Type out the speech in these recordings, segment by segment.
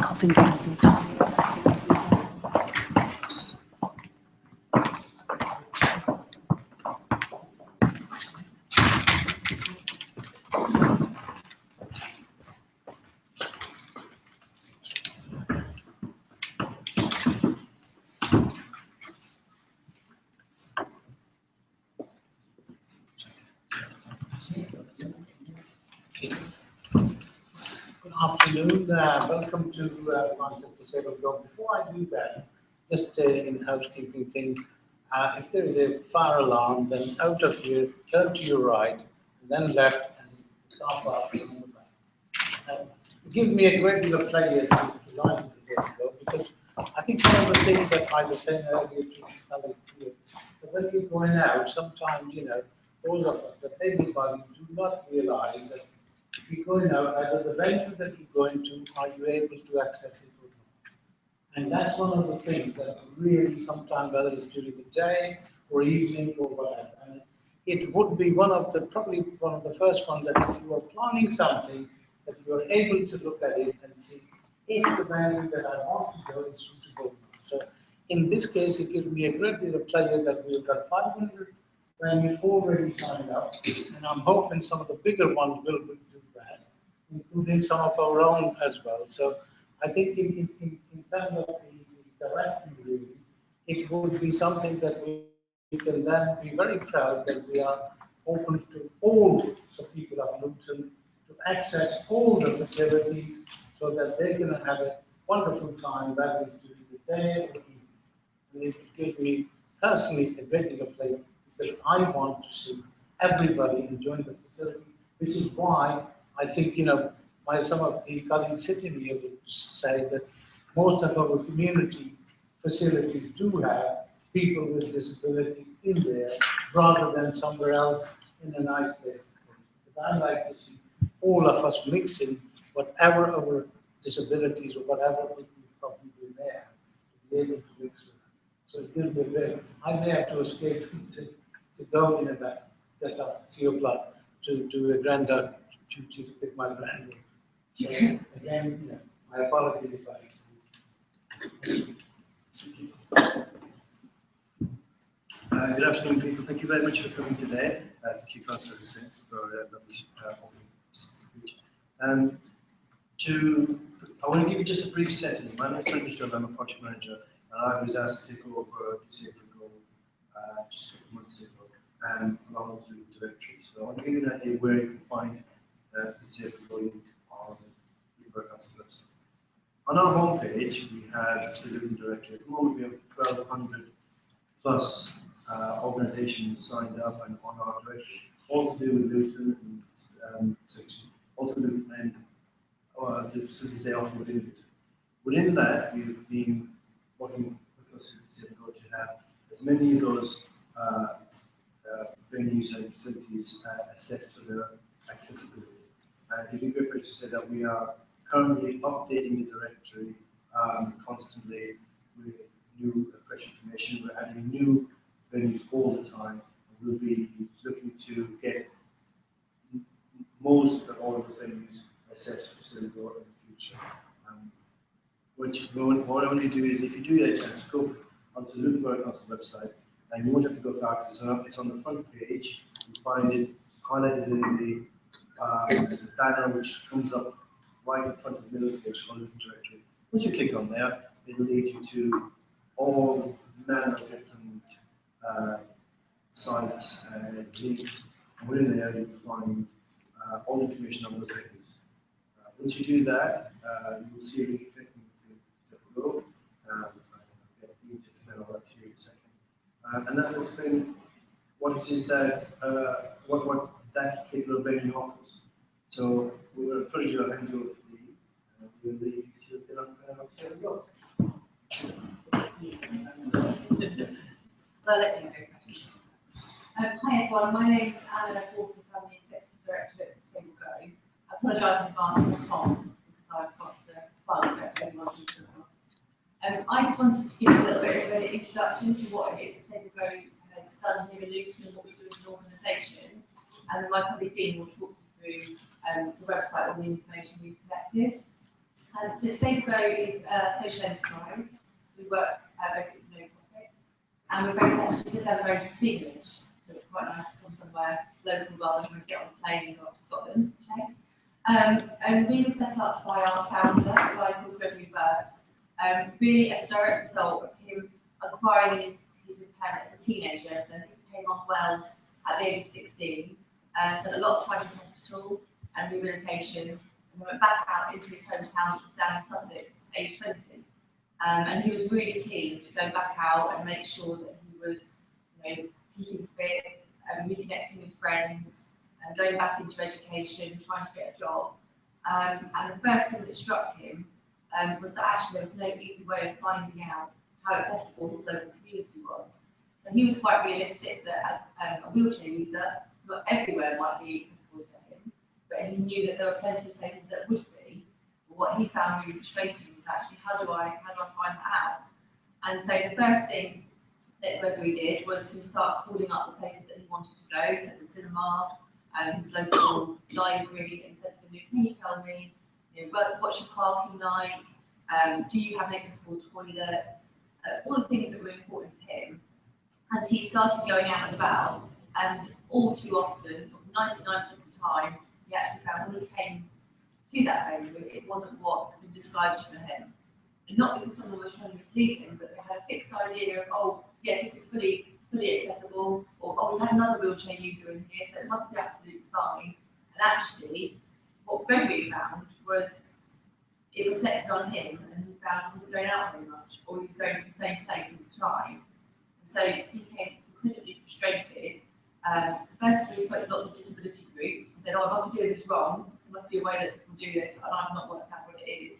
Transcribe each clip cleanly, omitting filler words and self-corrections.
Coughing down. Good afternoon. Welcome to DisabledGo. Before I do that, just in housekeeping thing, if there is a fire alarm, then out of here, turn to your right, and then left, and car park and move back. It gives me a great deal of pleasure to design DisabledGo, because I think one of the things that I was saying earlier to colleagues here, that when you're going out, sometimes, you know, all of us, that everybody do not realize that if you're going out, either the venue that you're going to, are you able to access it or not? And that's one of the things that really sometimes, whether it's during the day or evening or whatever, and it would be probably one of the first ones that if you are planning something, that you are able to look at it and see if the venue that I want to go is suitable. So in this case, it gives me a great deal of pleasure that we've got 500 venues already signed up, and I'm hoping some of the bigger ones will do that, including some of our own as well. So I think in terms of the direction, really, it would be something that we can then be very proud that we are open to all the people of Luton to access all the facilities so that they can have a wonderful time, whether it's during the day or evening. And it would give me personally a great deal of pleasure, because I want to see everybody enjoying the facility, which is why I think, you know, some of the colleagues sitting here would say that most of our community facilities do have people with disabilities in there, rather than somewhere else in an isolated place. But I like to see all of us mixing whatever our disabilities or whatever we probably do there, to be able to mix with them. So it gives me a very, I may have to escape to go in about get up 3 o'clock to a granddad duty to pick my granddaughter. So again, you know, my apologies if I. Good afternoon, people. Thank you very much for coming today. Thank you, Councillor Hussain, for lovely speech. I want to give you just a brief setting. My name is Fitzgerald. I'm a project manager, and I was asked to take over DisabledGo just a couple months ago, along with the directory. So I want to give you an idea where you can find DisabledGo link on the Luton Borough Council website. On our homepage, we have the Luton directory. At the moment, we have 1,200 plus organizations signed up and on our directory, all to do with Luton and section, all to do and the facilities they offer within Luton. Within that, we've been working with DisabledGo to have as many of those venues and facilities assessed for their accessibility. It would be great to say that we are currently updating the directory constantly with new, fresh information. We're adding new venues all the time. We'll be looking to get most of all of the venues assessed for DisabledGo in the future. What I want to do is, if you do get a chance, go onto the Luton Borough Council website, and you won't have to go far because it's on the front page. You find it highlighted in the banner, which comes up right in front of the middle page on the directory. Once you click on there, it will lead you to all manner of different sites and links. And within there, you will find all the information on those venues. Once you do that, you will see a link DisabledGo. I'll get you to explain all that to you in a second. And that will explain what it is that what that particular venue offers. So we will encourage you to hand over to Lee, and we'll leave you to get on DisabledGo. Well, let me go. Hi everyone, my name is Anna Borthwick. I'm the Executive Director at DisabledGo. apologise in advance for the cough, because I've got the file directly wanting to I just wanted to give you a little bit of an introduction to what it is that DisabledGo has done here in Luton and what we do as an organisation. And then my colleague Dean will talk you through the website and the information we've collected. So DisabledGo is a social enterprise. We work basically no profit. And we're based actually just down the road from Stevenage. So it's quite nice to come somewhere local rather than to get on a plane and go up to Scotland. Okay? And we were set up by our founder, a guy called Gregory Burke. Really as a direct result of him acquiring his impairment as a teenager, so he came on well at the age of 16, spent a lot of time in hospital and rehabilitation, and went back out into his hometown, which was down in Sussex, age 20. And he was really keen to go back out and make sure that he was, keeping fit, reconnecting with friends, and going back into education, trying to get a job. And the first thing that struck him was that actually there was no easy way of finding out how accessible his local community was. So he was quite realistic that as a wheelchair user, not everywhere might be accessible to him, but he knew that there were plenty of places that would be. But what he found really frustrating was actually how do I find that out? And so the first thing that Gregory did was to start calling up the places that he wanted to go, so the cinema, his local library, and said to him, can you tell me, what's your parking like? Do you have an accessible toilet? All the things that were important to him. And he started going out and about, and all too often, sort of 99% of the time, he actually found when he came to that venue, it wasn't what had been described to him. And not because someone was trying to mislead him, but they had a fixed idea of, oh, yes, this is fully accessible, or oh, we had another wheelchair user in here, so it must be absolutely fine. And actually, what Gregory found was it reflected on him, and he found he wasn't going out very much, or he was going to the same place all the time. And so he became incredibly frustrated. First, he spoke to lots of disability groups and said, oh, I must be doing this wrong. There must be a way that people do this, and I've not worked out what it is.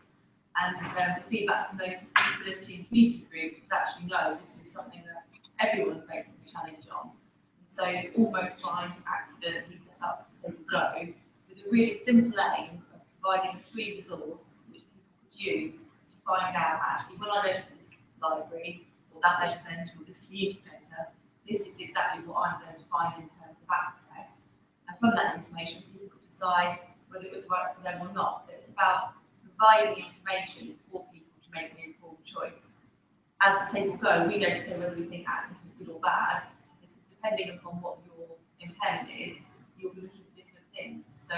And the feedback from those disability and community groups was actually, no, this is something that everyone's facing a challenge on. And so almost by accident, he set up DisabledGo with a really simple aim of providing a free resource which people could use to find out, actually, when I go to this library, or that leisure centre, or this community centre, this is exactly what I'm going to find in terms of access. And from that information, people could decide whether it was right for them or not. So it's about providing information for people to make an informed choice. As DisabledGo, we don't say whether we think access is good or bad, because depending upon what your impairment is, you'll be looking for different things. So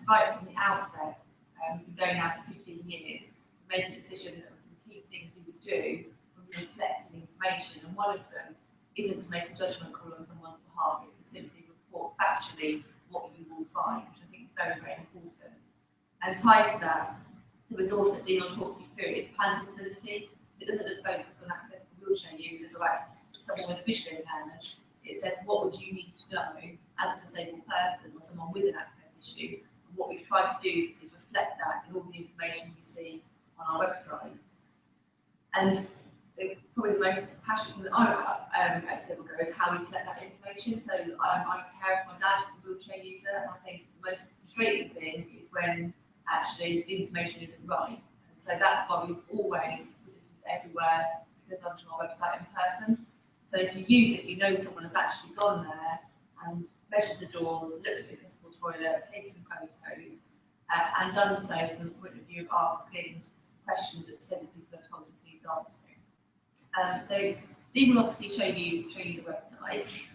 right from the outset, we've been going now for 15 years, we made a decision that was some key things we would do when we were collecting information, and one of them isn't to make a judgment call on someone's behalf, it's to simply report factually what you will find, which I think is very, very important. And tied to that, the resource that Dean will talk you through is plan disability. It doesn't just focus on access to wheelchair users or access to someone with visual impairment. It says what would you need to know as a disabled person or someone with an access issue. And what we've tried to do is reflect that in all the information you see on our website. And probably the most passionate thing that I'm about at DisabledGo is how we collect that information. So I'm a carer for my dad who's a wheelchair user, and I think the most frustrating thing is when actually the information isn't right. And so that's why we've always visited everywhere, goes onto our website in person. So if you use it, you know someone has actually gone there and measured the doors, looked at the accessible toilet, taken photos, and done so from the point of view of asking questions that disabled people have told us needs answering. So Dean will obviously show you the website.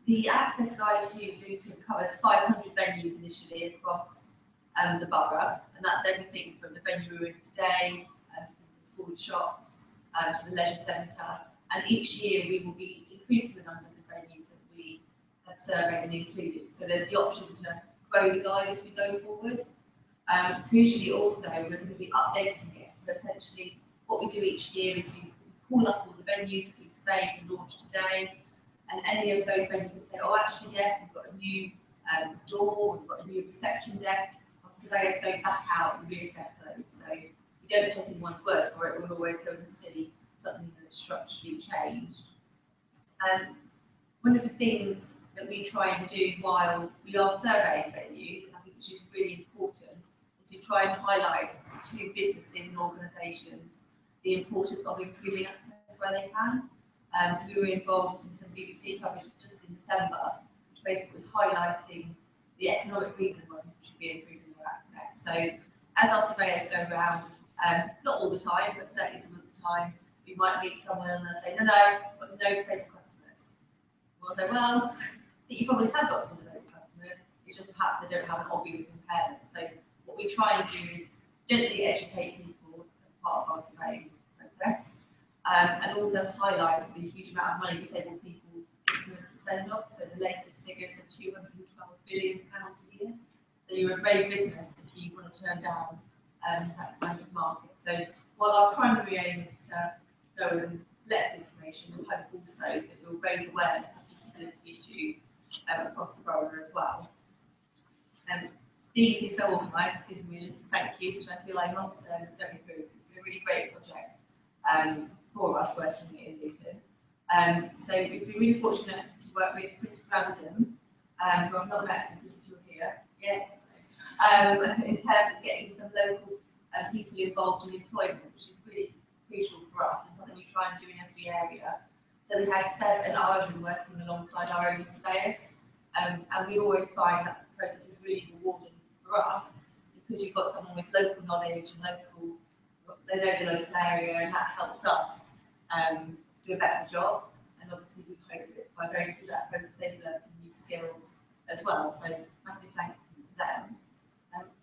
The access guide to Luton covers 500 venues initially across the borough, and that's everything from the venue we're in today, to the school shops, to the leisure centre. And each year we will be increasing the numbers of venues that we have surveyed and included. So there's the option to grow the guide as we go forward. Crucially also, we're going to be updating it. So essentially what we do each year is we call up all the venues that we surveyed and launched today, and any of those venues that say, oh actually yes, we've got a new door, we've got a new reception desk, surveyors go back out and reassess those. So we don't take anyone's word for it, we'll always go and see something that's structurally changed. One of the things that we try and do while we are surveying venues, and I think which is really important, is we try and highlight to businesses and organisations the importance of improving access where they can. So we were involved in some BBC coverage just in December, which basically was highlighting the economic reason why people should be improving their access. So as our surveyors go around, not all the time, but certainly some of the time, we might meet someone and they'll say, no, I've got no disabled customers. We'll say, well, I think you probably have got some disabled customers, it's just perhaps they don't have an obvious impairment. So what we try and do is gently educate people as part of our surveying process, and also highlight the huge amount of money disabled people influence the spend on. So the latest figures are £212 billion a year. So you're a brave business if you want to turn down that kind of market. So while our primary aim is to go and collect information, we hope also that we'll raise awareness of disability issues across the borough as well. Dean is so organised, it's given me a list of thank yous, which I feel I must go through. It's been a really great project for us working in Luton. So we've been really fortunate to work with Brandom, who I've not met since you're here yet, in terms of getting some local people involved in employment, which is really crucial for us and something we try and do in every area. So we had Seb and Arjun working alongside our own surveyors, and we always find that the process is really rewarding for us because you've got someone with local knowledge and they know the local area, and that helps us do a better job. And obviously we hope that by going through that process they've learned some new skills as well. So massive thanks to them.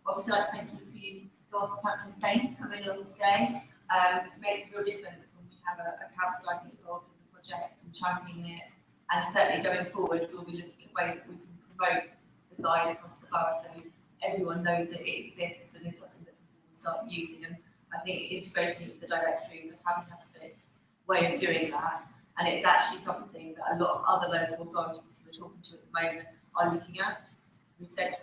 Obviously I'd like to thank you for Councillor Hussain coming along today. It makes a real difference when we have a council like involved in the project and championing it, and certainly going forward we'll be looking at ways that we can promote the guide across the borough so everyone knows that it exists and it's something that people will start using. And I think integrating it with the directory is a fantastic way of doing that, and it's actually something that a lot of other local authorities who we're talking to at the moment are looking at. We've said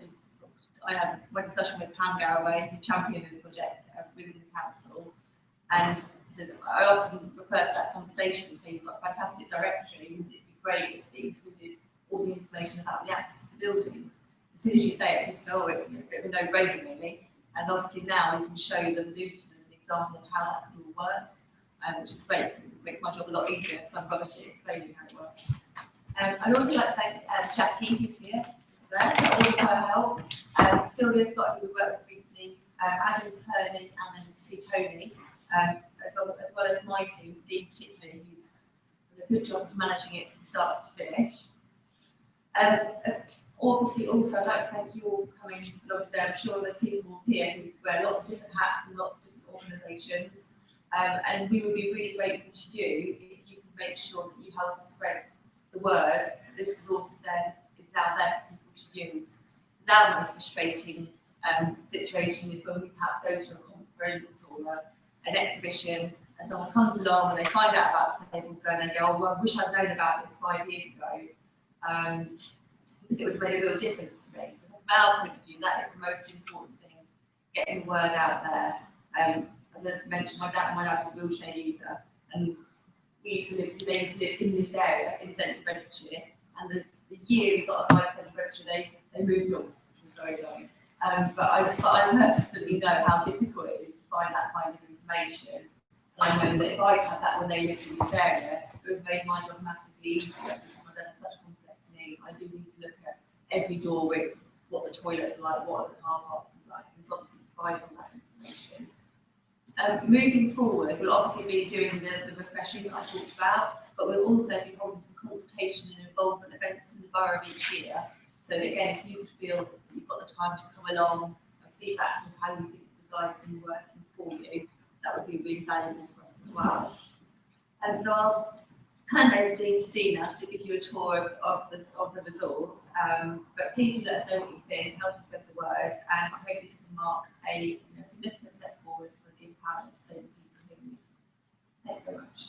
I had my discussion with Pam Garraway, who championed this project within the council, and so I often refer to that conversation and say you've got a fantastic directory, wouldn't it be great if it included all the information about the access to buildings? As soon as you say it, people go, oh, it's a bit of a no-brainer really, and obviously now we can show them Luton as an example of how that can all work, which is great because it makes my job a lot easier because I'm rubbish at explaining how it works. I'd also like to thank Jackie, who's here, there, for all of her help. Sylvia Scott, who we worked with briefly, Adam Kearney, and then see Tony, as well as my team, Dean particularly, who's done a good job of managing it from start to finish. Obviously, also, I'd like to thank you all for coming along today. I'm sure there's people here who wear lots of different hats and lots of different organisations, and we would be really grateful to you if you can make sure that you help us spread the word. This resource is now there for people to use. It's our most frustrating situation is when we perhaps go to a conference or an exhibition and someone comes along and they find out about disabled go and they go, oh, well, I wish I'd known about this 5 years ago, because it would have made a real difference to me. So from our point of view, that is the most important thing, getting the word out there. As I mentioned, my dad's a wheelchair user, and they used to live in this area, in central Bedfordshire, and the year we got a 5% Bedfordshire, they moved north, which was very long. But I personally know how difficult it is to find that kind of information. And I know that if I'd had that when they lived in this area, it would have made my job massively easier because I've such complex needs. I do need to look at every door with what the toilets are like, what the car parks are like, and it's obviously providing that information. Moving forward, we'll obviously be doing the refreshing that I talked about, but we'll also be holding some consultation and involvement events in the borough each year. So again, if you feel that you've got the time to come along and feedback on how you think the guide's been working for you, that would be really valuable for us as well. And so I'll hand over to Dina to give you a tour of the resource. But please do let us know what you think, help us spread the word, and I hope this can mark a significant step forward for the empowerment of disabled people here in Luton. Thanks very much.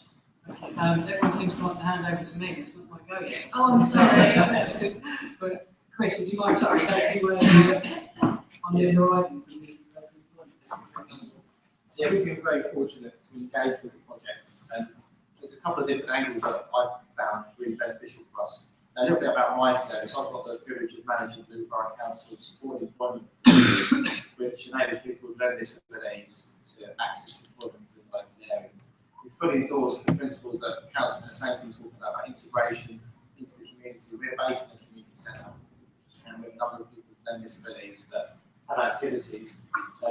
Okay. Everyone seems to want to hand over to me. It's not my go yet. Oh, I'm sorry. But Chris, would you mind Sorry, just saying Chris. on the horizon? Yeah, we've been very fortunate to engage with the projects, and there's a couple of different angles that I've found really beneficial for us. Now, a little bit about my service. I've got the privilege of managing Luton Borough Council supporting employment which enables people with learning disabilities to access employment in local areas. We fully endorse the principles that Councillor Hussain has been talking about integration into the community. We're based in a community centre, and we have a number of people with learning disabilities that have activities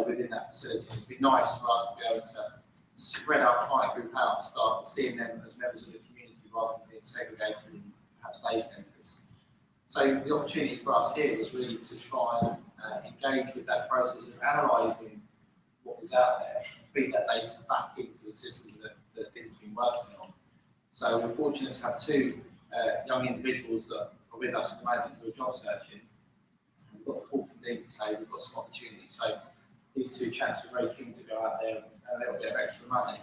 within that facility. It's been nice for us to be able to spread our client group out and start seeing them as members of the community rather than being segregated in perhaps day centres. So the opportunity for us here was really to try and engage with that process of analysing what is out there, feed that data back into the system that Finn's been working on. So we're fortunate to have two young individuals that are with us at the moment who are job searching. And we've got a call from Dean to say we've got some opportunities. So these two chaps are very keen to go out there and earn a little bit of extra money.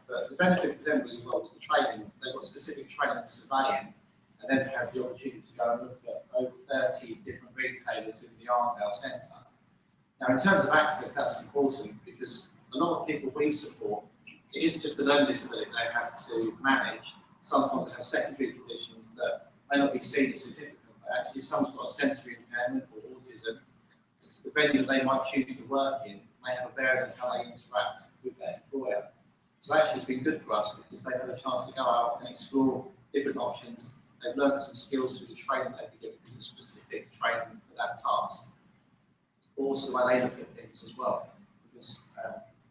But the benefit for them was as well was the training. They've got specific training in surveying, and then had the opportunity to go and look at over 30 different retailers in the Arndale Centre. Now, in terms of access, that's important because a lot of people we support, it isn't just the learning disability they have to manage. Sometimes they have secondary conditions that may not be seen as significant, but actually if someone's got a sensory impairment or autism, the venue that they might choose to work in may have a bearing on how they interact with their employer. So actually it's been good for us because they've had a chance to go out and explore different options. They've learned some skills through the training they've been given, some specific training for that task. Also the way they look at things as well, because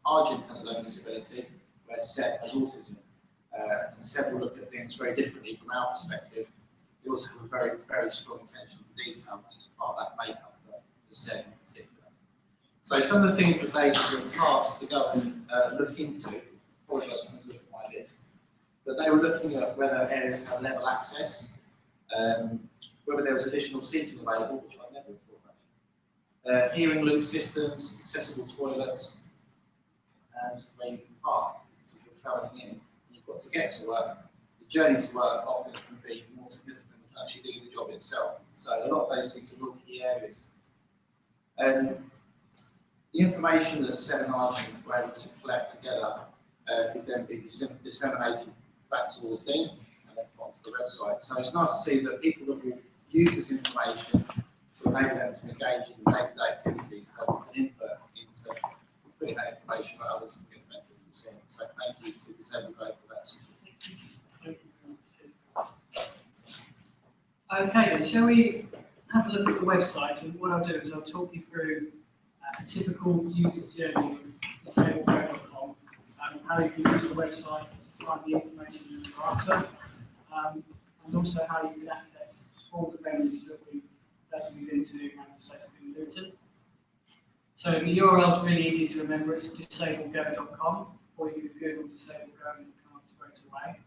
Argent has a learning disability, where Seth has autism, and Seth will look at things very differently from our perspective. They also have a very, very strong attention to detail, which is part of that makeup for Seth in particular. So some of the things that they were tasked to go and look into, apologise for having to look at my list, but they were looking at whether areas have level access, whether there was additional seating available, which I never thought about, hearing loop systems, accessible toilets, and where you can park. So if you're travelling in, you've got to get to work. The journey to work often can be more significant than actually doing the job itself. So a lot of those things are real key areas. The information that Seven Argent were able to collect together is then being disseminated back towards Dean and then onto the website. So it's nice to see that people that will use this information to enable them to engage in day-to-day activities have an input into putting that information where others can get the benefit from seeing. So thank you to DisabledGo for that support. Okay, then shall we have a look at the website? And what I'll do is I'll talk you through a typical user's journey of DisabledGo.com, how you can use the website to find the information you're after, and also how you can access all the venues that we've been to and the sites in Luton. So the URL is really easy to remember. It's DisabledGo.com, or you can Google DisabledGo and come up straight away.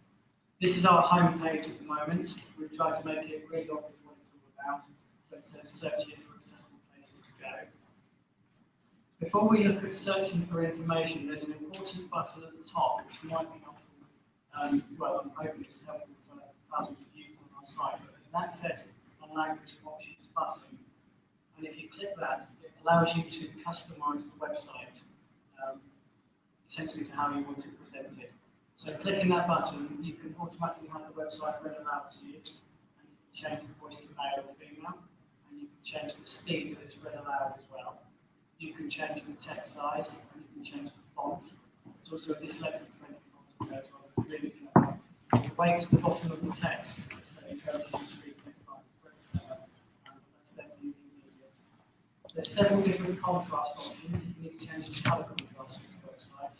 This is our home page at the moment. We've tried to make it really obvious what it's all about. So it says searching for accessible places to go. Before we look at searching for information, there's an important button at the top which might be helpful. Well, I'm hoping it's helpful for thousands of users on our site, but there's an access and language options button. And if you click that, it allows you to customize the website essentially to how you want to present it. So clicking that button, you can automatically have the website read aloud to you, and you can change the voice to male or female, and you can change the speed that it's read aloud as well. You can change the text size, and you can change the font. There's also a dyslexic friendly font there as well. It's really clever. The weight's at the bottom of the text, so you encourage you to read things like that's definitely immediate. There's several different contrast options. You can change the colour contrast of the website.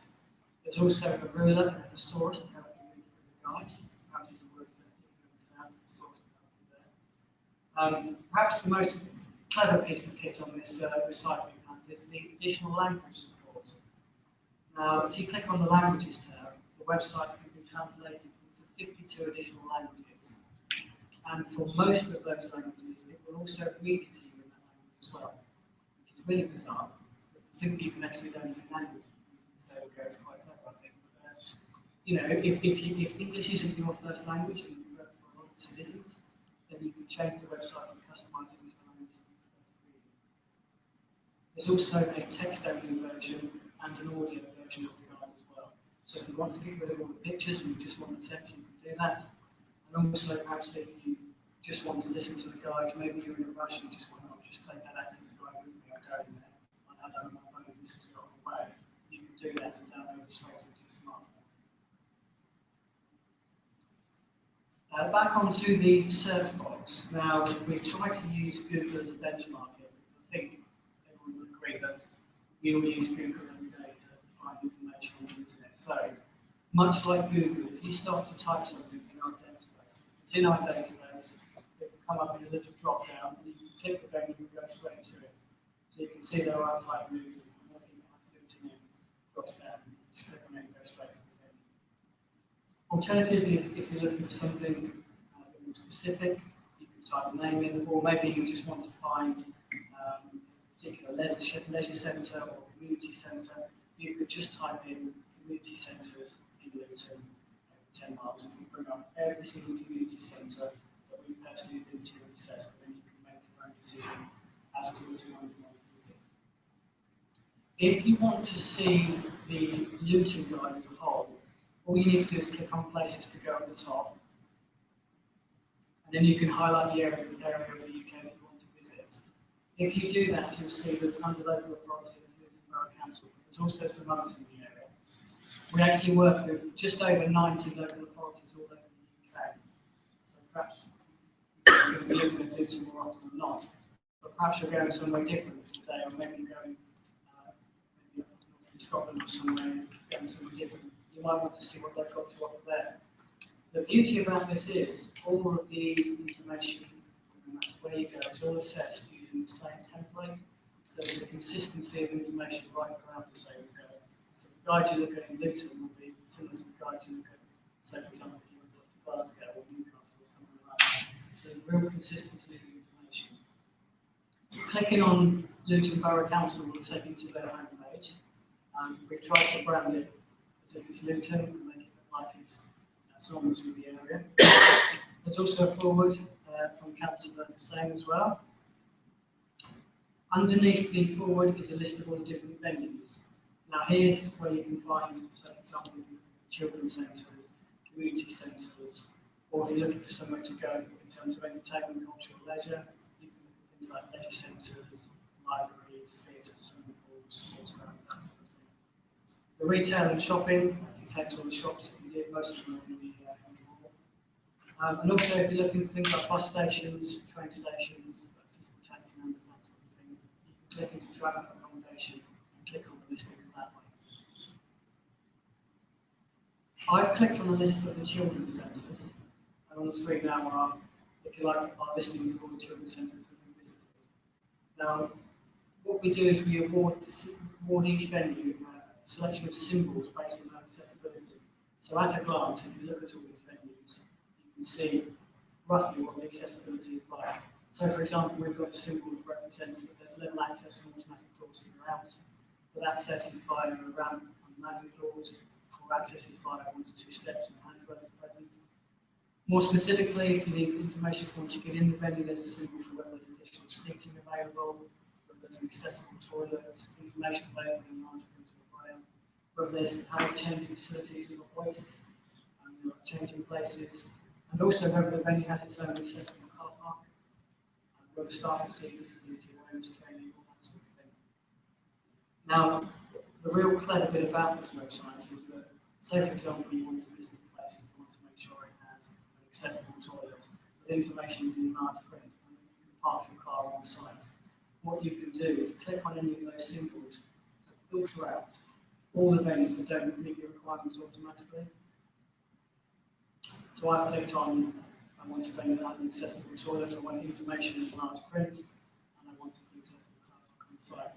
There's also a ruler and a thesaurus to help you read through the guide. Perhaps it's a word that you can understand, the thesaurus can help you there. Perhaps the most clever piece of kit on this site we have is the additional language support. Now, if you click on the languages tab, the website can be translated into 52 additional languages. And for most of those languages, it will also read it to you in that language as well, which is really bizarre. But simply you can actually learn a new language. So it's quite clever, I think. You know, if English isn't your first language, and for a lot of us it isn't, then you can change the website and customize it into the language you prefer to read. There's also a text-only version and an audio version of the guide as well. So if you want to get rid of all the pictures and you just want the text, you can do that. And also, perhaps if you just want to listen to the guides, maybe you're in a rush and you just want to just take that access guide with me, okay. Back onto the search box. Now, we've tried to use Google as a benchmark here. I think everyone will agree that we all use Google every day to find information on the internet. So, much like Google, if you start to type something in our database, it's in our database, it will come up in a little drop down, and you can click the venue and go straight to it. So you can see there are type moves, and looking at Luton in, drops down, and just click on it and go straight to the venue. Alternatively, if you're looking for something more specific, you can type a name in, or maybe you just want to find a particular leisure centre or community centre. You could just type in community centres in Luton, 10 miles, and you bring up every single community centre that we've personally been to and assessed, and then you can make your own decision as to which one you want to visit. If you want to see the Luton guide as a whole, all you need to do is click on places to go at the top, and then you can highlight the area of the UK that you want to visit. If you do that, you'll see that under local authority of Luton Borough Council, there's also some others in the area. We actually work with just over 90 local authorities all over the UK. So perhaps you're going to be looking at Luton more often than not, but perhaps you're going somewhere different today, or maybe you're going maybe up north in Scotland or somewhere, going somewhere different. You might want to see what they've got to offer there. The beauty about this is all of the information, no matter where you go, is all assessed using the same template. So there's a consistency of information right throughout the same go. So the guide you look at in Luton will be similar to the guide you look at, say for example, if you went up to Glasgow or Newcastle or something like that. So there's real consistency of information. Clicking on Luton Borough Council will take you to their homepage. We've tried to brand it as if it's Luton and make it look like it's synonymous with the area. There's also a forward from Councillor Hussain as well. Underneath the forward is a list of all the different venues. Now here's where you can find, for example, children's centres, community centres, or if you're looking for somewhere to go in terms of entertainment, culture, or leisure, you can look at things like leisure centres, libraries, theatres, swimming pools, sports grounds, that sort of thing. The retail and shopping, it takes all the shops that you did, most of them in the mall. And also if you're looking for things like bus stations, train stations, taxi numbers, that sort of thing, you can click into travel accommodation and click on the listings that way. I've clicked on the list of the children's centres, and on the screen now are, if you like, our listings of all the children's centres that we visited. Now, what we do is we award each venue a selection of symbols based on accessibility. So at a glance, if you look at all these venues, you can see roughly what the accessibility is like. So for example, we've got a symbol that represents that there's level access and automatic doors throughout, but access is via a ramp and manual doors, or access is via 1 to 2 steps and handrail is present. More specifically, if you need information once you get in the venue, there's a symbol for whether there's additional seating available, whether there's an accessible toilet, information available in large print or braille, whether there's how changing facilities or waste, changing places, and also whether the venue has its own accessible car park, whether staff can see visibility, awareness training, all that sort of thing. Now, the real clever bit about this website is that, say for example, you want to visit a place and you want to make sure it has an accessible toilet, but information is in large print, and you can park your car on site. What you can do is click on any of those symbols to filter out all the venues that don't meet your requirements automatically. So I've clicked on, I want a venue that has an accessible toilet, I want information in large print, and I want an accessible car park on site.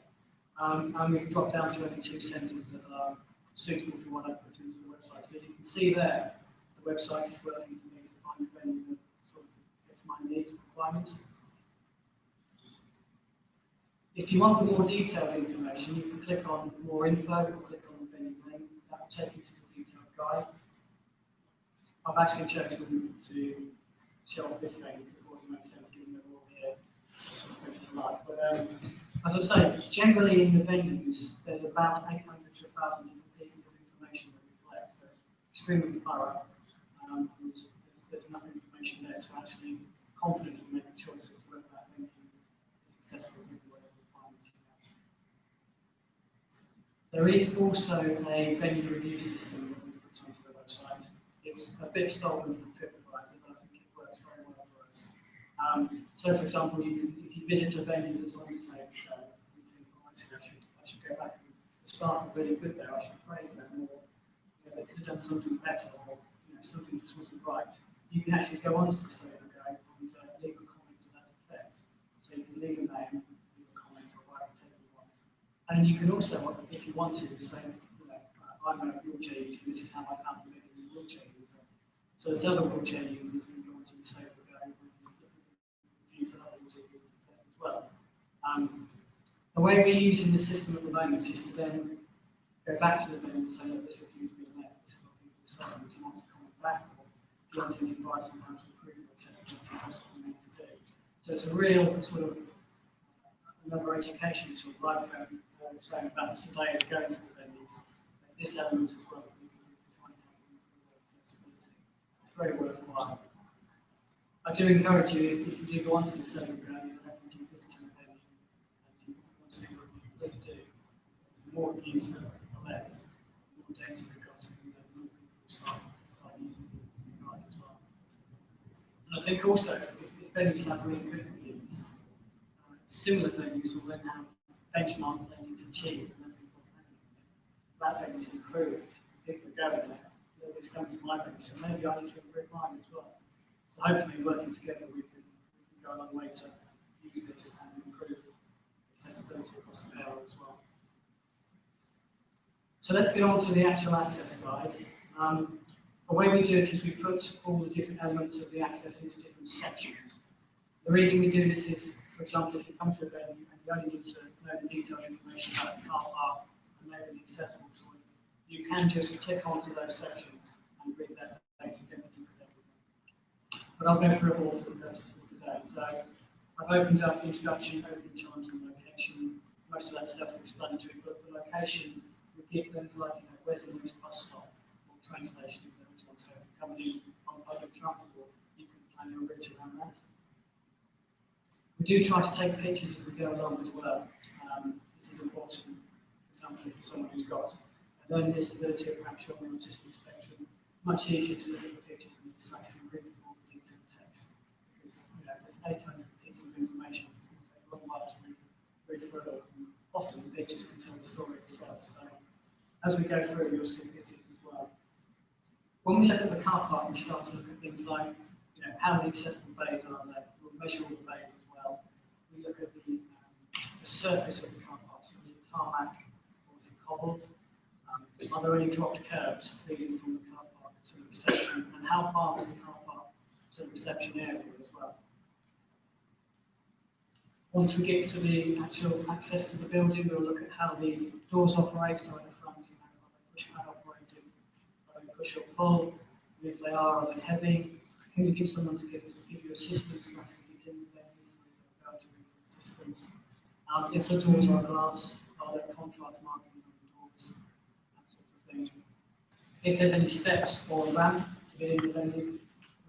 And we've dropped down to only 2 centres that are suitable for what I've put into the website. So you can see there, the website is working for me to find a venue that sort of fits my needs and requirements. If you want the more detailed information, you can click on more info or click on the venue name. That will take you to the detailed guide. I've actually chosen to show off this venue because it always makes sense given they're all here sort of bring it to life. But as I say, generally in the venues, there's about 800 to 1,000 different pieces of information that we collect, so it's extremely thorough. There's enough information there to actually confidently make a choice as to whether that venue is accessible with whatever requirements you have. There is also a venue review system that we put onto the website. It's a bit stolen from TripAdvisor, but I think So, for example, if you visit a venue that's on the disabled show, you think, oh, actually, I should go back. The staff are really good there. I should praise them more. You know, they could have done something better, or something just wasn't right. You can actually go onto DisabledGo and leave a comment to that effect. So you can leave a name, leave a comment, or write whatever you want. And you can also, if you want to, say, I'm a wheelchair user, this is how I found the as a wheelchair user. So there's other wheelchair users who go onto DisabledGo and use other wheelchair users as well. The way we're using the system at the moment is to then go back to the venue and say, look, this review's been met, this is what people are saying, do you want to comment back, or do you want any advice on how to improve your accessibility, that's what we need to do. So it's a real sort of another education tool, like saying about the surveyors going to the venues. This element as well that we can do to try and help improve accessibility. It's very worthwhile. I do encourage you, if you do go onto the DisabledGo and you're happy to visit a venue and you want to see what you please do. The more views that are left, the more data they've got, so the more people start using the guide as well. And I think also, if venues have really good reviews, similar venues will then have benchmark they need to achieve. And that's important. That venue's improved, people are going there, it's coming to my venue, so maybe I need to improve mine as well. So hopefully, working together, we can go a long way to use this and improve accessibility across the area as well. So let's get on to the actual access guide. The way we do it is we put all the different elements of the access into different sections. The reason we do this is, for example, if you come to a venue and you only need to know the detailed information about the car park and maybe the accessible toilet, you can just click onto those sections and read that data again. But I'll go through it all for the purposes of today. So I've opened up the introduction, opening times and location. Most of that's self-explanatory, but the location would give things like, where's the nearest bus stop or train station if there is one. So if you're coming in on public transport, you can plan your route around that. We do try to take pictures as we go along as well. This is important, for example, for someone who's got a learning disability or perhaps on the autistic spectrum. Much easier to look at the pictures than to actually read all the detailed text. Because there's 800 pieces of information, it's going to take a long while to read through it. And often the pictures can tell the story itself. So as we go through, you'll see pictures as well. When we look at the car park, we start to look at things like, how many accessible bays are there. We'll measure all the bays as well. We look at the surface of the car park, so is it tarmac or is it cobbled? Are there any dropped curbs leading from the car park to the reception? And how far is the car park to the reception area as well? Once we get to the actual access to the building, we'll look at how the doors operate, so at the front, are they push pad operated, are they push or pull, and if they are they heavy? Can you get someone to give you assistance to actually get in the venue? Is there assistance? If the doors are glass, are there contrast markings on the doors? That sort of thing. If there's any steps or a ramp to get in the venue,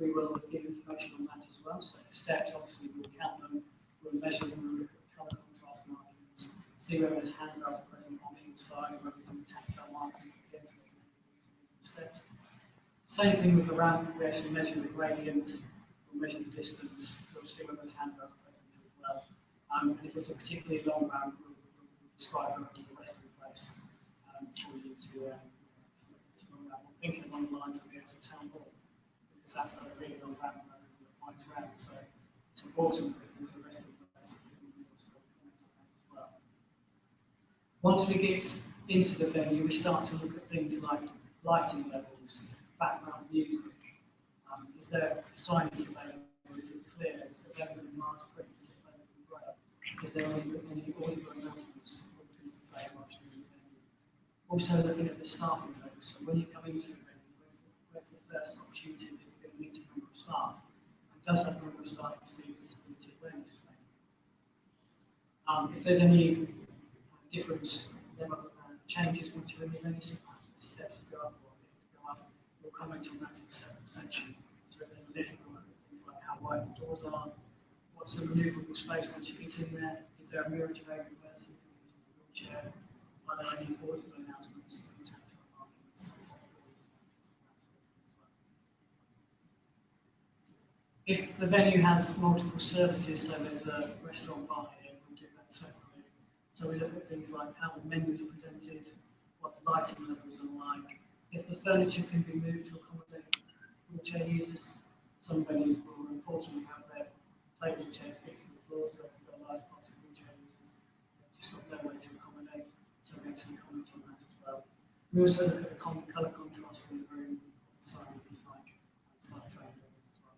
we will give information on that as well. So the steps, obviously, we'll count them, we'll measure them, we'll look at the colour contrast markings, see whether there's handrails present on either side, whether there's any tactile markings against the steps. Same thing with the ramp, we actually measure the gradients, we'll measure the distance, we'll see whether there's handrails present as well. And if it's a particularly long ramp, we'll describe whether there's a resting place for you to look at this long ramp. We're thinking along the lines of the actual town hall, because that's a really long ramp and the points around, so it's important that there's a resting place as well. Once we get into the venue, we start to look at things like lighting levels, background music. Is there signage available? Is it clear? Is it available in large print? Is it available in braille? Is there any audible announcements for people to play watching the venue? Also looking at the staffing levels. So when you come into the venue, where's the first opportunity that you're going to meet a member of staff? And does that member of staff receive disability awareness training? If there's any different level changes once you're in the venue, sometimes the steps you go up or if you go up, we'll comment on that in a separate section. So if there's a lift, we'll look at things like how wide the doors are, what's the manoeuvrable space once you get in there, is there a mirror to every person using a wheelchair, are there any audible announcements, any tactile markings? If the venue has multiple services, so there's a restaurant bar here, we'll do that separately. So we look at things like how the menu is presented, what the lighting levels are like, if the furniture can be moved to accommodate wheelchair users. Some venues will unfortunately have their tables and chairs fixed to the floor, so we've got a large part of wheelchair users. They've just got no way to accommodate, so we actually comment on that as well. We also look at the colour contrast in the room, sign is like, and slight training as well.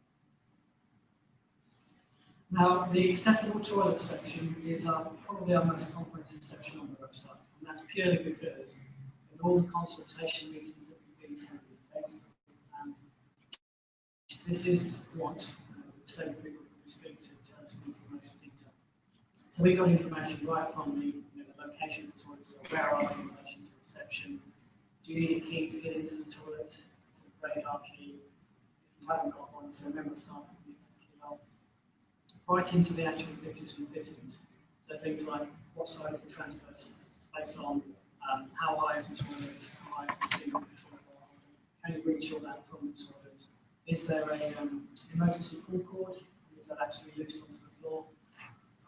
Now, the accessible toilet section is probably our most comprehensive section on the website, and that's purely because in all the consultation meetings that we've been to, this is what the same people that we speak to tell us needs the most detail. So we got information right from the location of the toilet, so where are they in relation to reception? Do you need a key to get into the toilet? To the radar key? If you haven't got one, so a member of staff can leave that key off. Right into the actual fixtures and fittings. So things like what side is the transfer space on, how high is the toilet, how high is the ceiling of the toilet, can you reach all that from the toilet? Is there a emergency pull cord? Is that actually loose onto the floor?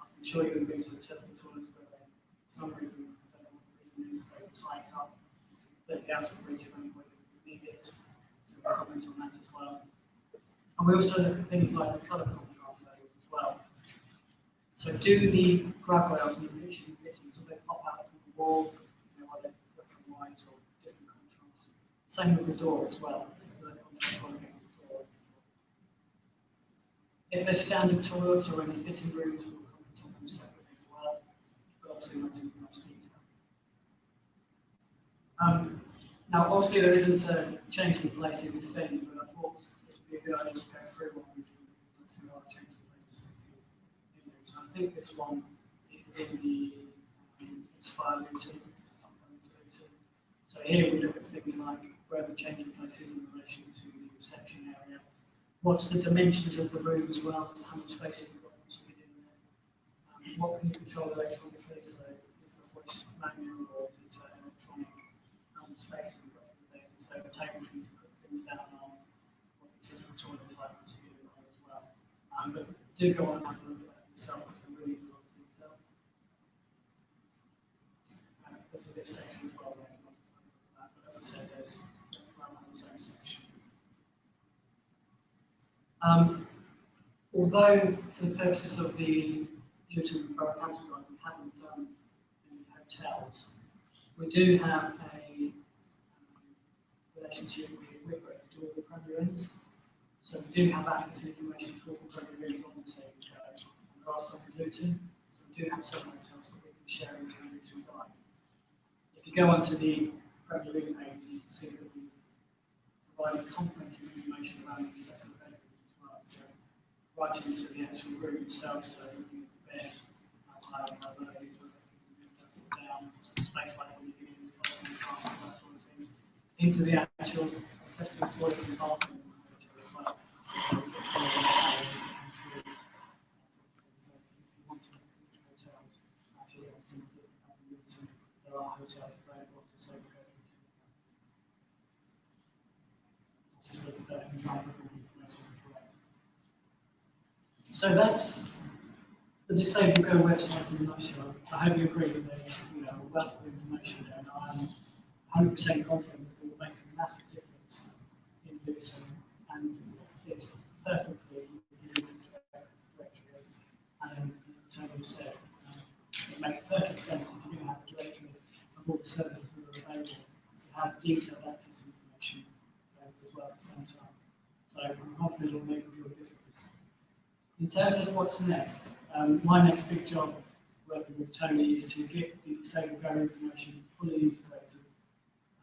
I'm sure you've been to accessible toilets where they, for some reason, I don't know what the reason is, they tight up, completely out of reach of anybody who need it. So we'll comment on that as well. And we also look at things like the colour contrast values as well. So do the grab rails and the pitching fittings, will they pop out from the wall? Are they black and white or different contrasts? Same with the door as well. So the contrast against the door. If there's standard toilets or any fitting rooms, we'll comment on them separately as well, but obviously not in much detail. Now, obviously, there isn't a change in place in this venue, but I thought it would be a good idea to go through what we've done to our change in place. I think this one is in the Inspire Luton. So here we look at things like where the change in place is in relation to the reception area. What's the dimensions of the room as well, so how much space have you got within there? What can you control electronically, so is it a voice manual or is it electronic? How much space have you got in there? So the table for you to put things down on, what the accessible toilet type is for you as well. But do go on and have a look at that yourself, it's a really good detail. There's a bit section as well there, but as I said, there's around the same section. Although, for the purposes of the Luton Borough Council, we haven't done any hotels, we do have a relationship with Whitbread to do all the Premier Inns. So we do have access to information for all the Premier Inns on the DisabledGo. And there are some in Luton, so we do have some hotels that we can share into the Luton guide. If you go onto the Premier Inn page, you can see that we provide comprehensive information around the accessible right into the actual room itself, so looking at the bed, how high, how low, down, some space like when you get in the bathroom, that sort of thing, into the actual accessible toilet and bathroom as well. So it's a hotels, actually, there are hotels available to say just look at that example. So that's the DisabledGo website in a nutshell. I hope you agree that there's a wealth of information there, and I'm 100% confident that it will make a massive difference in Luton, and it's perfectly Luton directory. And Tony said, it makes perfect sense if you're going to have a directory of all the services that are available to have detailed access information as well at the same time. So I'm confident it will make a real difference. In terms of what's next, my next big job working with Tony is to get the DisabledGo information fully integrated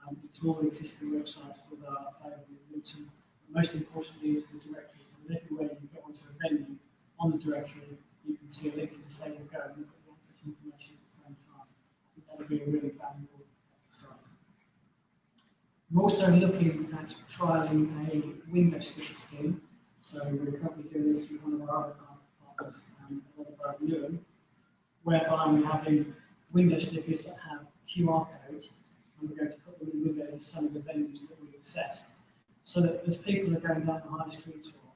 into all the existing websites that are available in Luton. Most importantly is the directory. So everywhere you go onto a venue on the directory, you can see a link to DisabledGo and look at the access information at the same time. I think that would be a really valuable exercise. I'm also looking at trialling a window sticker scheme. So we're currently doing this with one of our other partners, Luton, whereby we're having window stickers that have QR codes, and we're going to put them in the windows of some of the venues that we've assessed, so that as people are going down the high street or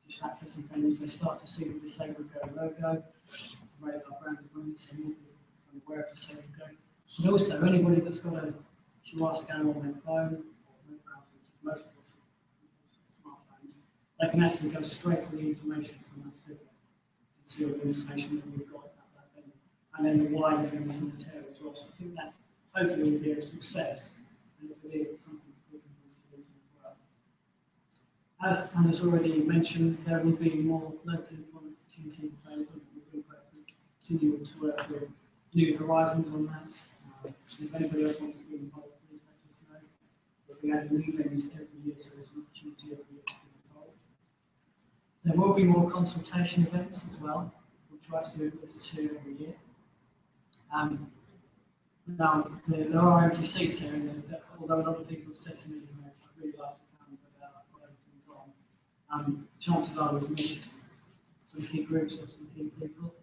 just accessing venues, they start to see the DisabledGo logo, raise our brand awareness, and more people become aware of DisabledGo. And also, anybody that's got a QR scanner on their phone, or web browser, which is most of us smartphones, they can actually go straight to the information from that sticker and see all the information that we've got about that venue, and then the wider venues in this area as well. So I think that hopefully will be a success, and if it is, it's something we can do as well. As Anna's already mentioned, there will be more local employment opportunities available. We'll continue to work with New Horizons on that. If anybody else wants to be involved, please let us know. We'll be adding new venues every year, so there's an opportunity every year to be involved. There will be more consultation events as well. We'll try to do at least 2 every year. Now, there are empty seats here, and although a lot of people have said to me, I'd really like to come, but I've got everything on, chances are we've missed some key groups or some key people.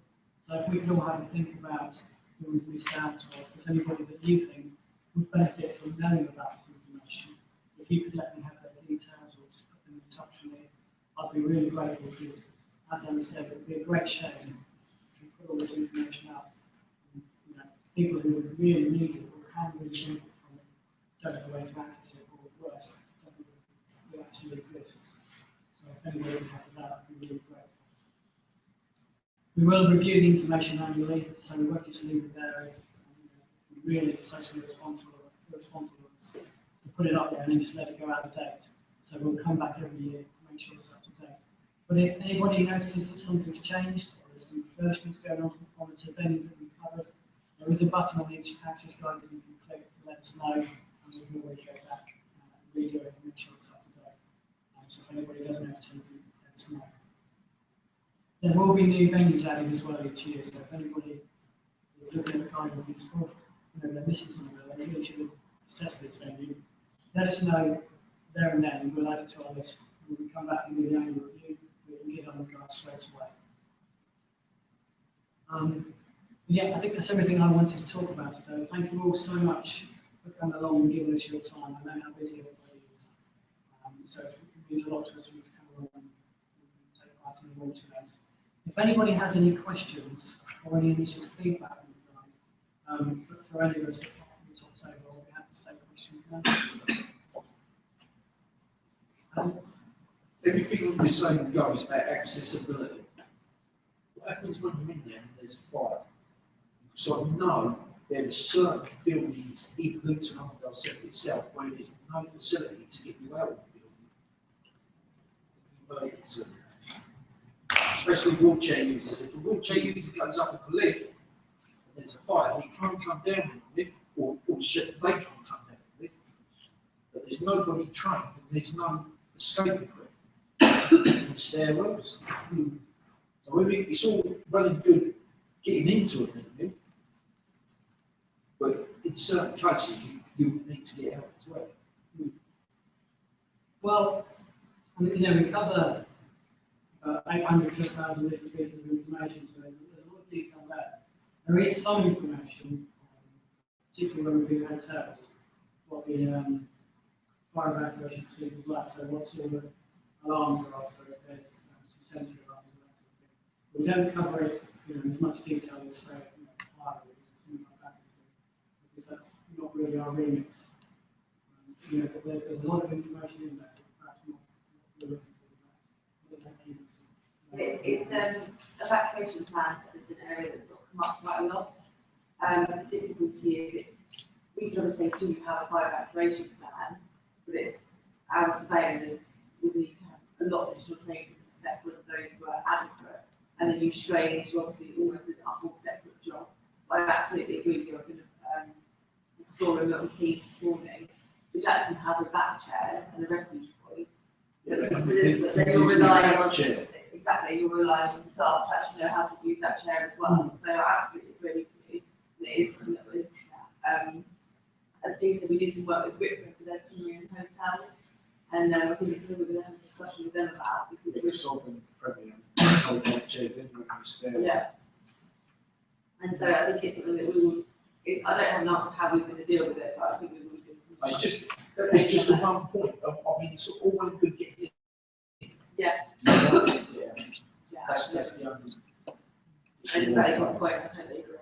So if we could all have a think about who we've missed out, or if there's anybody that you think would benefit from knowing about this information, if you could let me have their details or just put them in touch with me, I'd be really grateful, because, as Emma said, it would be a great shame if we put all this information out. And, you know, people who would really need it or can really benefit from it don't know where to access it, or worse, don't know it actually exists. So if anybody would have that, I'd be really grateful. We will review the information annually, so we won't just leave it there. We're really socially responsible to put it up there and then just let it go out of date. So we'll come back every year to make sure it's up to date. But if anybody notices that something's changed, or there's some refurbishments going on to venues that we've covered, there is a button on each access guide that you can click to let us know, and we can always go back and redo it and make sure it's up to date. So if anybody does notice anything, let us know. There will be new venues added as well each year, so if anybody is looking at the kind of things, or they're missing something, they really should assess this venue, let us know there and then, and we'll add it to our list. When we come back and do the annual review, we can get on the guide straight away. Yeah, I think that's everything I wanted to talk about today. Thank you all so much for coming along and giving us your time. I know how busy everybody is. So it means a lot to us for you to come along and take part in the launch event. If anybody has any questions or any initial feedback for any of us at the top table, I'll be happy to take questions now. Everything we're saying goes about accessibility. What happens when you're in there and there's a fire? So I know there are certain buildings in Luton itself where there's no facility to get you out of the building. Especially wheelchair users. If a wheelchair user goes up a lift and there's a fire, he can't come down in the lift, or shit, they can't come down in the lift. But there's nobody trained, and there's no escape equipment. Stairwells. So it's all well and good getting into it, but in certain cases you need to get out as well. Well, you know, we cover 800 to 1,000 different pieces of information, so there's a lot of detail there. There is some information, particularly when we do hotels, what the fire evacuation procedures like, so what sort of alarms there are, so if there's some sensory alarms and that sort of thing. We don't cover it in as much detail as, say, fire or something like that, because that's not really our remit. But there's a lot of information in there, perhaps not looking for. It's evacuation plans is an area that's sort of come up quite a lot. The difficulty is we can obviously do have a fire evacuation plan, but it's our surveyors would need to have a lot of additional training to assess whether those were adequate, and then you stray into obviously almost a whole separate job. But I absolutely agree with you. I was in a storeroom that we came this morning, which actually has a back chairs and a refuge point. But then you're relying on exactly, you're relying on staff to actually know how to use that chair as well. So I absolutely agree with you. It is something that we, as Dean said, we do some work with Whitford for their community hotels, and I think it's something we're going to have a discussion with them about, because we're solving the problem. Yeah. And so I think it's something that we will. I don't have an answer how we're going to deal with it, but I think we will do. It's just a one point. I mean, it's all well and good getting it. Yeah. Yeah. Yeah. That's the only. That's a very good point, I totally agree.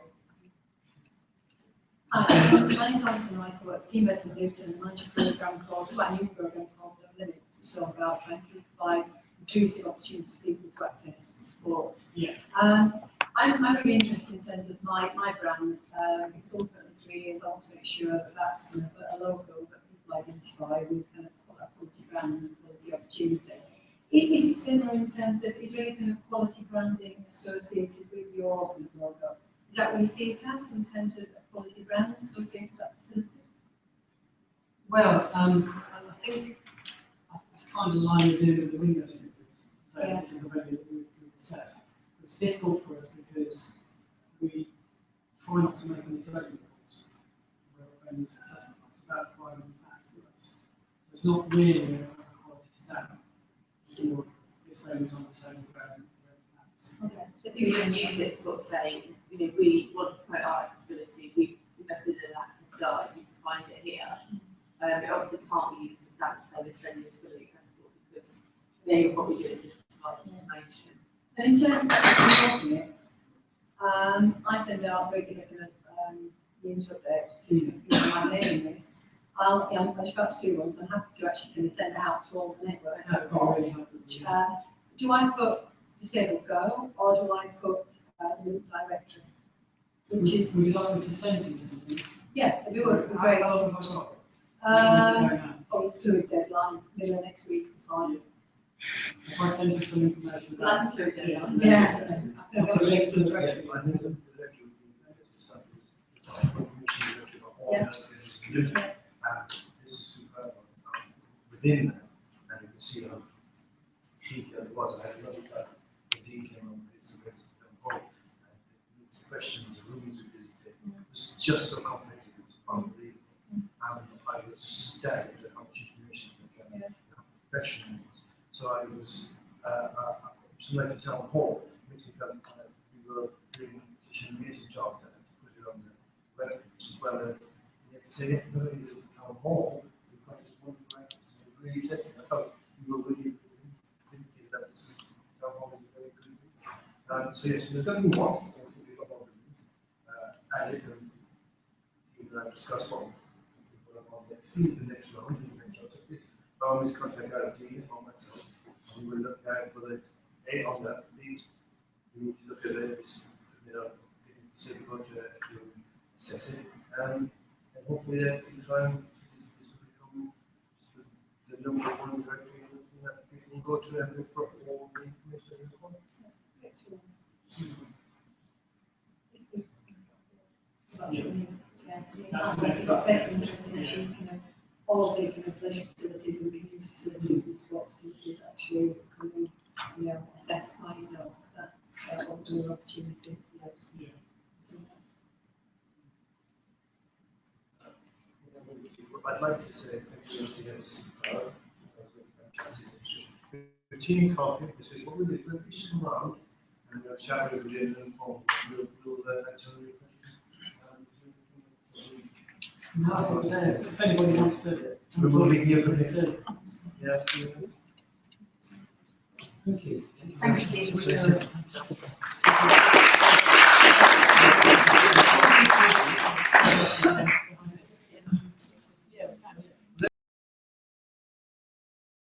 Hi, my name's Alison and I work team based in Luton, and manage a programme called, quite a new programme called No Limits, which is all about trying to provide inclusive opportunities for people to access sport. Yeah. I'm really interested in terms of my brand, because ultimately 3 years I want to make sure that that's kind of a logo that people identify with kind of quality brand and quality opportunity. Is it similar in terms of, is there any kind of quality branding associated with your logo? Is that what you see it as in terms of a quality brand associated with that facility? Well, I think it's kind of in line with doing with the window stickers. So Yeah. it's in the way that we've assessed. It's difficult for us because we try not to make any judgment calls. We're only assessment. It's about providing facts to us. So it's not really a quality stamp. It's always on the same ground. Okay. So people can use it to sort of say, you know, we want to promote our accessibility, we invested in an access guide, you can find it here. It obviously can't be used as a stamp to say this venue is fully accessible because they will probably do it to provide information. And in terms of reporting it, I send out regular kind of news updates to my mailing list. I just got to do ones. I'm happy to actually kind of send it out to all the networks I've got. Do I put DisabledGo or do I put the directory? Which is, Would you like me to send you something? yeah, it'd be great. How long have I got? Oh, it's fluid deadline, middle of next week, fine. If I send you some information Like about the fluid deadline. Yeah. I'll put a link to the directory. I think the directory would be better to start with. It's like a combination directory of all Yeah. relatives in Luton. And this is superb. Within that, and you can see how detailed it was. I had another guy, the dean came on with some and the questions, the rooms we visited, it was just so complex, it was unbelievable. And I was staggered at how much information and how professional it was. So I was, like the town hall, which we were doing such an amazing job that to put it on the web, as well as you have to say, yeah, no, it's at the town hall, we've got this one practice, and really taking I thought we were really thinking that this town hall is a very good thing. So yes, there's going to be one, I think we've got all of these, and it can either discuss what people are on next, see the next round, the next round, so this, I always contact our team or myself, and we will look out for the on that, we need to look at this, you know, getting the to assess it, and hopefully in time this will become the number one directory that people go to and look for all the information as well. It's got best interest in actually, all the kind of leisure facilities and community facilities and sports facilities that actually becoming, assessed by yourselves. That's also an opportunity. Yeah. I'd like to say thank you to this. The team coffee, this is what we do. We'll just come around and we'll chat with you and we'll answer your questions. No, if anybody wants to. We will be here for this. Yes. Thank you. Thank you.